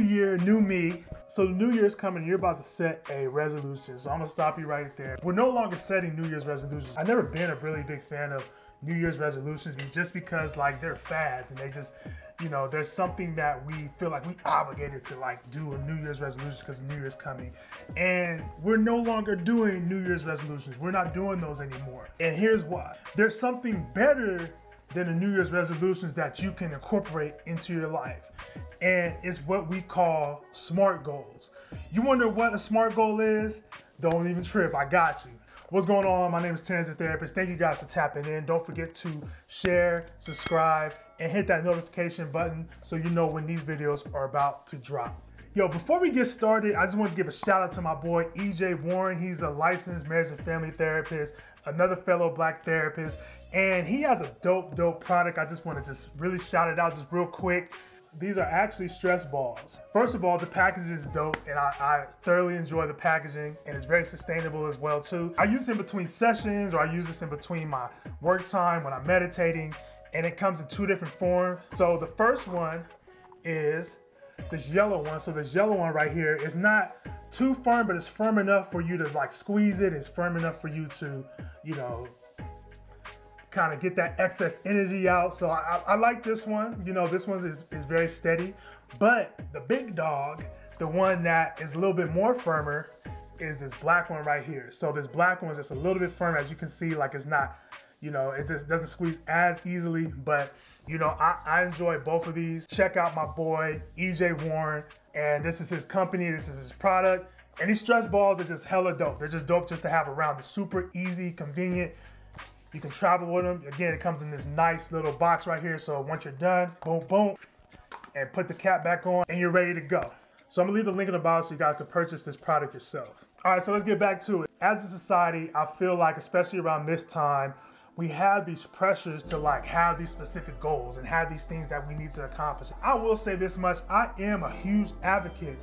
year, new me. So the new year's coming, you're about to set a resolution. So I'm gonna stop you right there. We're no longer setting New Year's resolutions. I've never been a really big fan of New Year's resolutions just because like they're fads and they just, you know, there's something that we feel like we obligated to like do a New Year's resolution because New Year's coming. And we're no longer doing New Year's resolutions. We're not doing those anymore. And here's why. There's something better than the New Year's resolutions that you can incorporate into your life. And it's what we call SMART goals. You wonder what a SMART goal is? Don't even trip, I got you. What's going on? My name is Terrence, the Therapist. Thank you guys for tapping in. Don't forget to share, subscribe, and hit that notification button so you know when these videos are about to drop. Yo, before we get started, I just want to give a shout out to my boy, EJ Warren. He's a licensed marriage and family therapist, another fellow Black therapist, and he has a dope product. I just want to just really shout it out just real quick. These are actually stress balls. First of all, the packaging is dope, and I thoroughly enjoy the packaging, and it's very sustainable as well too. I use this in between sessions, or I use this in between my work time when I'm meditating, and it comes in two different forms. So the first one is this yellow one. So this yellow one right here is not too firm, but it's firm enough for you to like squeeze it. It's firm enough for you to, you know, kind of get that excess energy out. So I like this one. You know, this one is very steady. But the big dog, the one that is a little bit more firmer, is this black one right here. So this black one is just a little bit firm. As you can see, like it's not, you know, it just doesn't squeeze as easily. But, you know, I enjoy both of these. Check out my boy, EJ Warren. And this is his company. This is his product. And these stress balls are just hella dope. They're just dope just to have around. They're super easy, convenient. You can travel with them. Again, it comes in this nice little box right here. So once you're done, boom, boom, and put the cap back on and you're ready to go. So I'm gonna leave the link in the bio so you guys can purchase this product yourself. All right, so let's get back to it. As a society, I feel like, especially around this time, we have these pressures to like have these specific goals and have these things that we need to accomplish. I will say this much, I am a huge advocate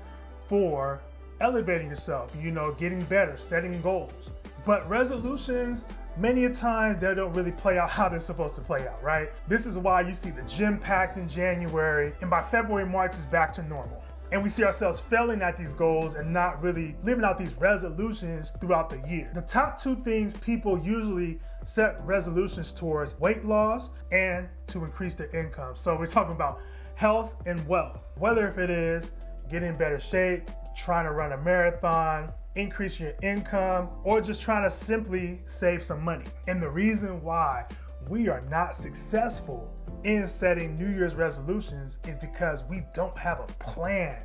for elevating yourself, you know, getting better, setting goals. But resolutions, many a times they don't really play out how they're supposed to play out, right? This is why you see the gym packed in January, and by February, March is back to normal. And we see ourselves failing at these goals and not really living out these resolutions throughout the year. The top two things people usually set resolutions towards: weight loss and to increase their income. So we're talking about health and wealth. Whether if it is getting in better shape, trying to run a marathon, increase your income, or just trying to simply save some money. And the reason why we are not successful in setting New Year's resolutions is because we don't have a plan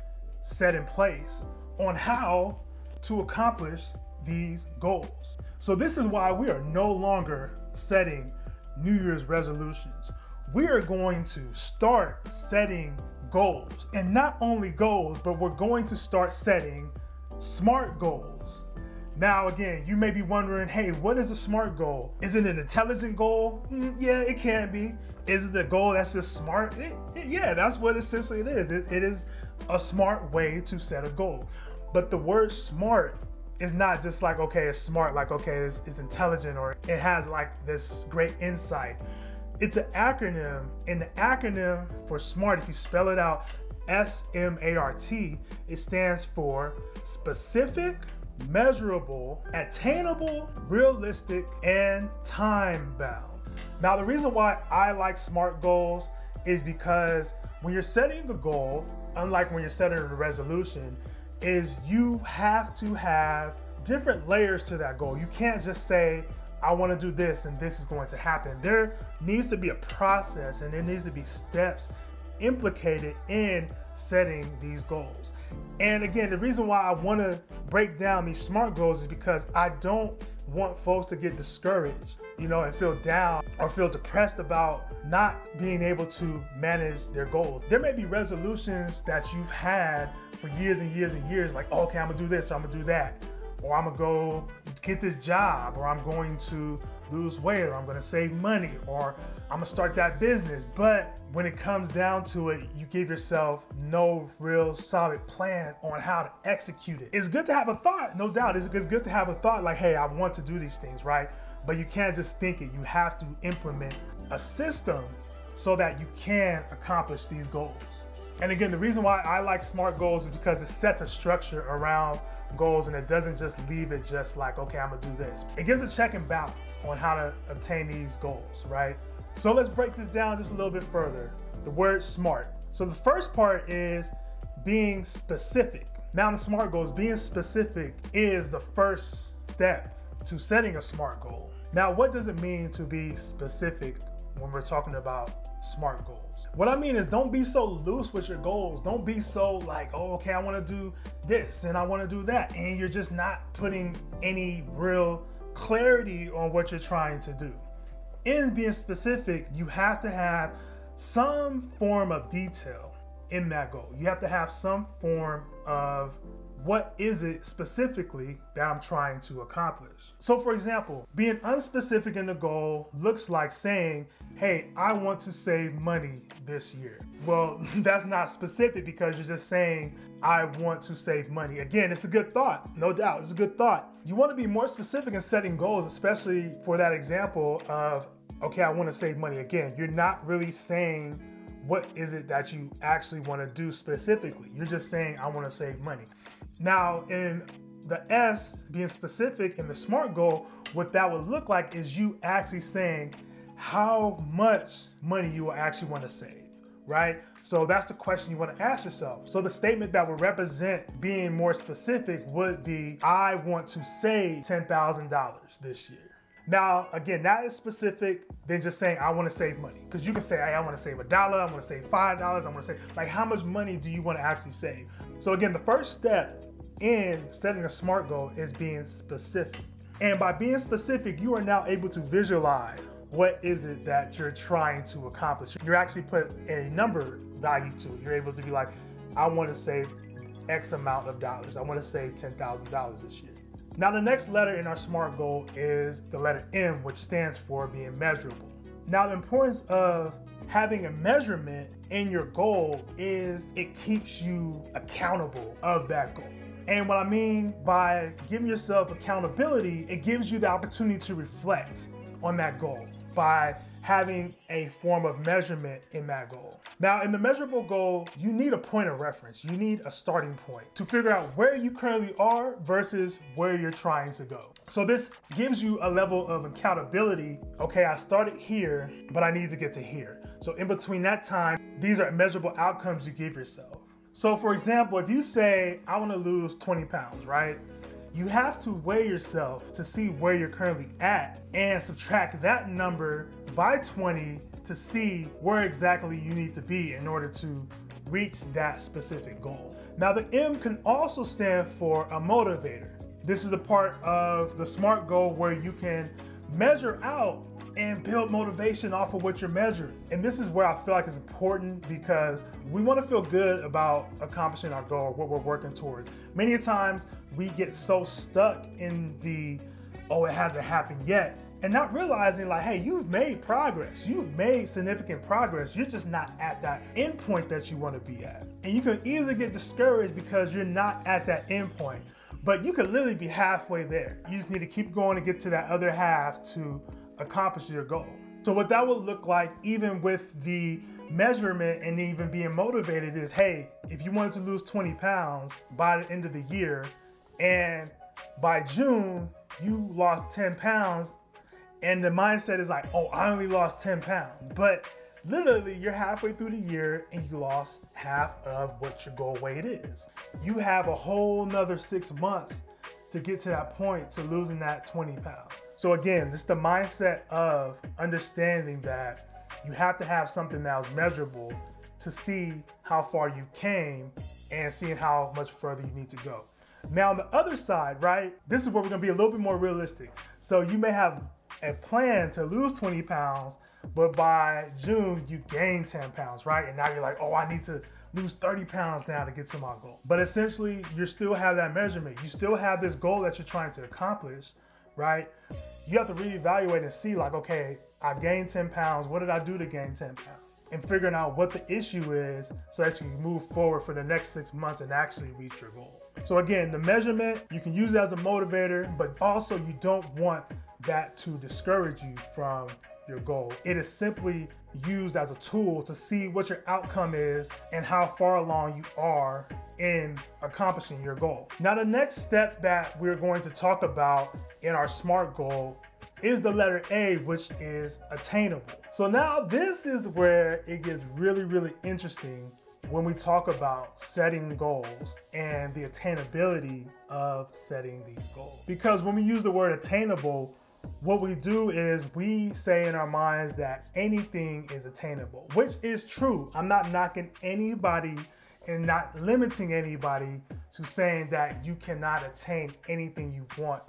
set in place on how to accomplish these goals. So this is why we are no longer setting New Year's resolutions. We are going to start setting goals, and not only goals, but we're going to start setting SMART goals. Now again, you may be wondering, hey, what is a SMART goal? Is it an intelligent goal? Yeah, it can be. Is it a goal that's just smart? Yeah, that's what essentially it is. It is a smart way to set a goal. But the word SMART is not just like, okay, it's smart, like, okay, it's intelligent, or it has like this great insight. It's an acronym, and the acronym for SMART, if you spell it out, S.M.A.R.T, it stands for Specific, Measurable, Attainable, Realistic, and Time-bound. Now, the reason why I like SMART goals is because when you're setting a goal, unlike when you're setting a resolution, is you have to have different layers to that goal. You can't just say, I want to do this and this is going to happen. There needs to be a process, and there needs to be steps implicated in setting these goals. And again, the reason why I want to break down these SMART goals is because I don't want folks to get discouraged, you know, and feel down or feel depressed about not being able to manage their goals. There may be resolutions that you've had for years and years and years, like, oh, okay, I'm gonna do this, or I'm gonna do that, or I'm gonna go get this job, or I'm going to lose weight, or I'm gonna save money, or I'm gonna start that business. But when it comes down to it, you give yourself no real solid plan on how to execute it. It's good to have a thought, no doubt. It's good to have a thought like, hey, I want to do these things, right? But you can't just think it. You have to implement a system so that you can accomplish these goals. And again, the reason why I like SMART goals is because it sets a structure around goals and it doesn't just leave it just like, okay, I'm gonna do this. It gives a check and balance on how to obtain these goals, right? So let's break this down just a little bit further. The word SMART. So the first part is being specific. Now in the SMART goals, being specific is the first step to setting a SMART goal. Now, what does it mean to be specific when we're talking about SMART goals? What I mean is, don't be so loose with your goals. Don't be so like, oh, okay, I want to do this and I want to do that. And you're just not putting any real clarity on what you're trying to do. In being specific, you have to have some form of detail in that goal. You have to have some form of what is it specifically that I'm trying to accomplish. So for example, being unspecific in the goal looks like saying, hey, I want to save money this year. Well, that's not specific because you're just saying, I want to save money. Again, it's a good thought, no doubt, it's a good thought. You want to be more specific in setting goals, especially for that example of, okay, I want to save money. Again, you're not really saying what is it that you actually want to do specifically. You're just saying, I want to save money. Now, in the S, being specific in the SMART goal, what that would look like is you actually saying how much money you will actually want to save, right? So that's the question you want to ask yourself. So the statement that would represent being more specific would be, I want to save $10,000 this year. Now, again, that is specific than just saying, I want to save money. Because you can say, hey, I want to save $1, I want to save $5, I want to save, like, how much money do you want to actually save? So again, the first step in setting a SMART goal is being specific. And by being specific, you are now able to visualize what is it that you're trying to accomplish. You're actually put a number value to it. You're able to be like, I want to save X amount of dollars. I want to save $10,000 this year. Now, the next letter in our SMART goal is the letter M, which stands for being measurable. Now, the importance of having a measurement in your goal is it keeps you accountable of that goal. And what I mean by giving yourself accountability, it gives you the opportunity to reflect on that goal by having a form of measurement in that goal. Now, in the measurable goal, you need a point of reference. You need a starting point to figure out where you currently are versus where you're trying to go. So this gives you a level of accountability. Okay, I started here, but I need to get to here. So in between that time, these are measurable outcomes you give yourself. So for example, if you say, I want to lose 20 pounds, right? You have to weigh yourself to see where you're currently at and subtract that number by 20 to see where exactly you need to be in order to reach that specific goal. Now, the M can also stand for a motivator. This is a part of the SMART goal where you can measure out and build motivation off of what you're measuring. And this is where I feel like it's important because we want to feel good about accomplishing our goal, what we're working towards. Many times we get so stuck in the, oh, it hasn't happened yet, and not realizing like, hey, you've made progress. You've made significant progress. You're just not at that end point that you want to be at. And you can easily get discouraged because you're not at that end point, but you could literally be halfway there. You just need to keep going to get to that other half to accomplish your goal. So what that would look like, even with the measurement and even being motivated, is, hey, if you wanted to lose 20 pounds by the end of the year, and by June, you lost 10 pounds, and the mindset is like, oh, I only lost 10 pounds. But literally, you're halfway through the year and you lost half of what your goal weight is. You have a whole nother 6 months to get to that point to losing that 20 pounds. So again, this is the mindset of understanding that you have to have something that is measurable to see how far you came and seeing how much further you need to go. Now on the other side, right, this is where we're gonna be a little bit more realistic. So you may have a plan to lose 20 pounds, but by June you gain 10 pounds, right? And now you're like, oh, I need to lose 30 pounds now to get to my goal. But essentially, you still have that measurement. You still have this goal that you're trying to accomplish, right? You have to reevaluate and see like, okay, I gained 10 pounds. What did I do to gain 10 pounds? And figuring out what the issue is so that you can move forward for the next 6 months and actually reach your goal. So again, the measurement, you can use it as a motivator, but also you don't want that to discourage you from your goal. It is simply used as a tool to see what your outcome is and how far along you are in accomplishing your goal. Now, the next step that we're going to talk about in our SMART goal is the letter A, which is attainable. So now this is where it gets really, really interesting when we talk about setting goals and the attainability of setting these goals. Because when we use the word attainable, what we do is we say in our minds that anything is attainable, which is true. I'm not knocking anybody and not limiting anybody to saying that you cannot attain anything you want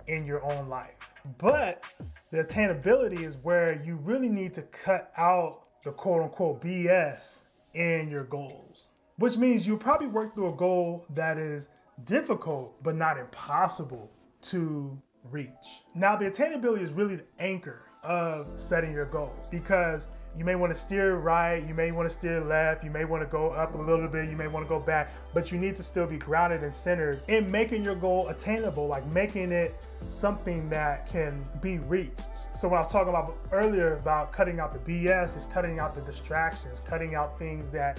in your own life. But the attainability is where you really need to cut out the quote unquote BS in your goals, which means you'll probably work through a goal that is difficult but not impossible to reach. Now, the attainability is really the anchor of setting your goals, because you may want to steer right, you may want to steer left, you may want to go up a little bit, you may want to go back, but you need to still be grounded and centered in making your goal attainable, like making it something that can be reached. So when I was talking about earlier about cutting out the BS, is cutting out the distractions, cutting out things that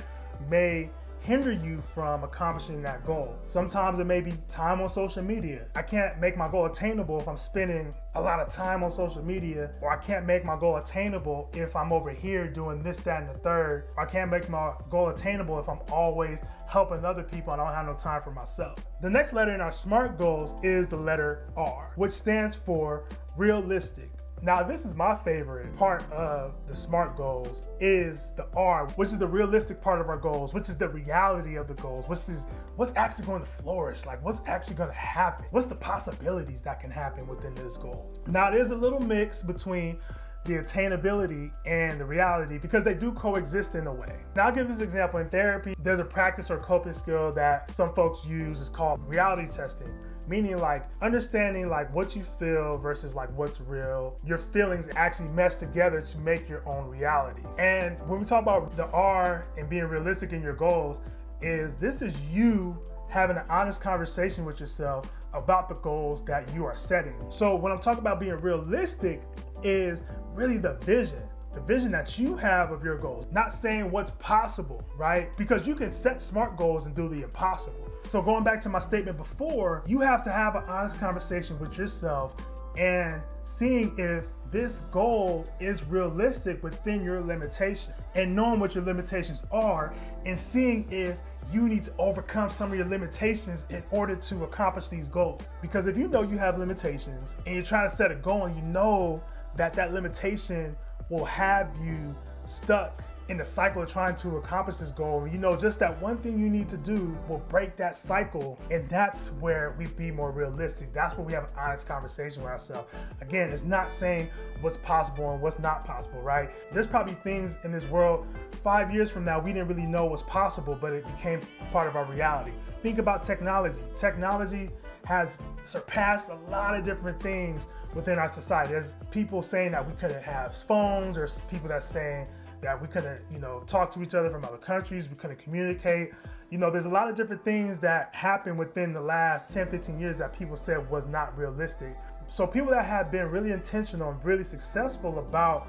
may hinder you from accomplishing that goal. Sometimes it may be time on social media. I can't make my goal attainable if I'm spending a lot of time on social media, or I can't make my goal attainable if I'm over here doing this, that, and the third. Or I can't make my goal attainable if I'm always helping other people and I don't have no time for myself. The next letter in our SMART goals is the letter R, which stands for realistic. Now, this is my favorite part of the SMART goals, is the R, which is the realistic part of our goals, which is the reality of the goals, which is what's actually going to flourish, like what's actually going to happen, what's the possibilities that can happen within this goal. Now, there's a little mix between the attainability and the reality, because they do coexist in a way. Now, I'll give this example. In therapy, there's a practice or coping skill that some folks use. It's called reality testing. Meaning like understanding like what you feel versus like what's real. Your feelings actually mesh together to make your own reality. And when we talk about the R and being realistic in your goals, this is you having an honest conversation with yourself about the goals that you are setting. So when I'm talking about being realistic, is really the vision that you have of your goals, not saying what's possible, right? Because you can set SMART goals and do the impossible. So going back to my statement before, you have to have an honest conversation with yourself and seeing if this goal is realistic within your limitation, and knowing what your limitations are and seeing if you need to overcome some of your limitations in order to accomplish these goals. Because if you know you have limitations and you're trying to set a goal and you know that that limitation will have you stuck in the cycle of trying to accomplish this goal, and you know just that one thing you need to do will break that cycle, and that's where we be more realistic. That's where we have an honest conversation with ourselves. Again, it's not saying what's possible and what's not possible, right? There's probably things in this world 5 years from now we didn't really know was possible, but it became part of our reality. Think about technology. Technology has surpassed a lot of different things within our society. There's people saying that we couldn't have phones, or people that's saying that we couldn't, talk to each other from other countries, we couldn't communicate. There's a lot of different things that happened within the last 10, 15 years that people said was not realistic. So people that have been really intentional and really successful about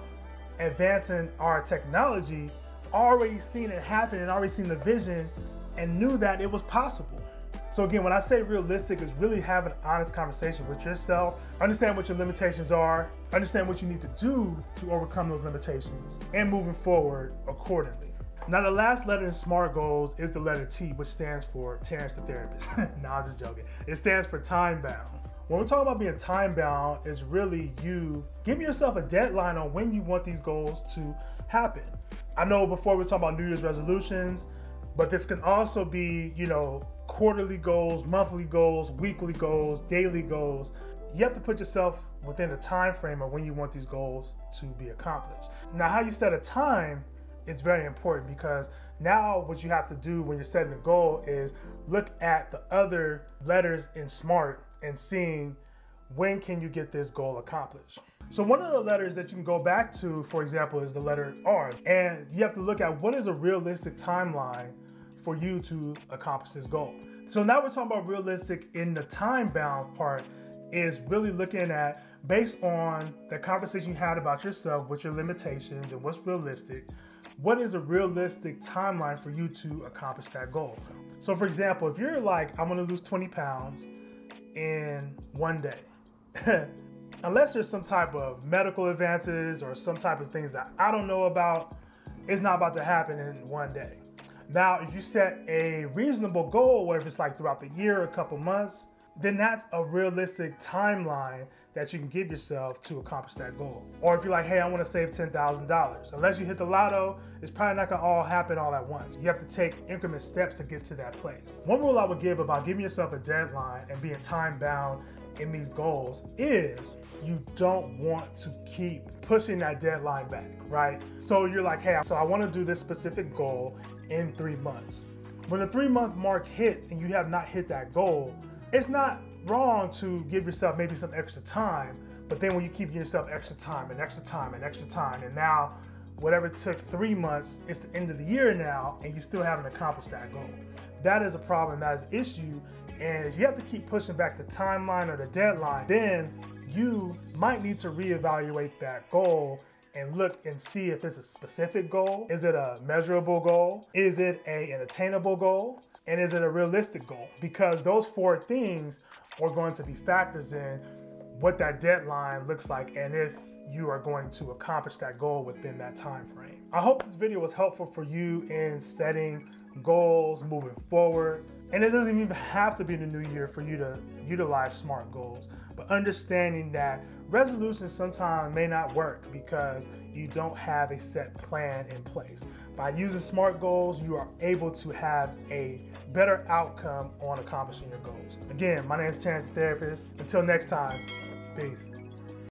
advancing our technology already seen it happen and already seen the vision and knew that it was possible. So again, when I say realistic, is really having an honest conversation with yourself, understand what your limitations are, understand what you need to do to overcome those limitations, and moving forward accordingly. Now, the last letter in SMART goals is the letter T, which stands for Terrence the Therapist. No, I'm just joking. It stands for time bound. When we're talking about being time bound, it's really you giving yourself a deadline on when you want these goals to happen. I know before we were talking about New Year's resolutions, but this can also be, quarterly goals, monthly goals, weekly goals, daily goals. You have to put yourself within a time frame of when you want these goals to be accomplished. Now, how you set a time is very important, because now what you have to do when you're setting a goal is look at the other letters in SMART and seeing when can you get this goal accomplished. So one of the letters that you can go back to, for example, is the letter R. And you have to look at what is a realistic timeline for you to accomplish this goal. So now we're talking about realistic in the time-bound part, is really looking at, based on the conversation you had about yourself, with your limitations and what's realistic, what is a realistic timeline for you to accomplish that goal? So for example, if you're like, I'm gonna lose 20 pounds in one day, unless there's some type of medical advances or some type of things that I don't know about, it's not about to happen in one day. Now, if you set a reasonable goal, whether it's like throughout the year or a couple months, then that's a realistic timeline that you can give yourself to accomplish that goal. Or if you're like, hey, I want to save $10,000. Unless you hit the lotto, it's probably not gonna all happen all at once. You have to take increment steps to get to that place. One rule I would give about giving yourself a deadline and being time bound in these goals is you don't want to keep pushing that deadline back, right? So you're like, hey, so I want to do this specific goal in 3 months. When the 3-month mark hits and you have not hit that goal, it's not wrong to give yourself maybe some extra time, but then when you keep giving yourself extra time and extra time and extra time, and now whatever took 3 months, it's the end of the year now, and you still haven't accomplished that goal. That is a problem, that is an issue, and if you have to keep pushing back the timeline or the deadline, then you might need to reevaluate that goal and look and see if it's a specific goal. Is it a measurable goal? Is it an attainable goal? And is it a realistic goal? Because those 4 things are going to be factors in what that deadline looks like and if you are going to accomplish that goal within that time frame. I hope this video was helpful for you in setting goals moving forward. And it doesn't even have to be the new year for you to utilize SMART goals, but understanding that resolutions sometimes may not work because you don't have a set plan in place. By using SMART goals, you are able to have a better outcome on accomplishing your goals. Again, my name is Terrence, the therapist. Until next time, peace.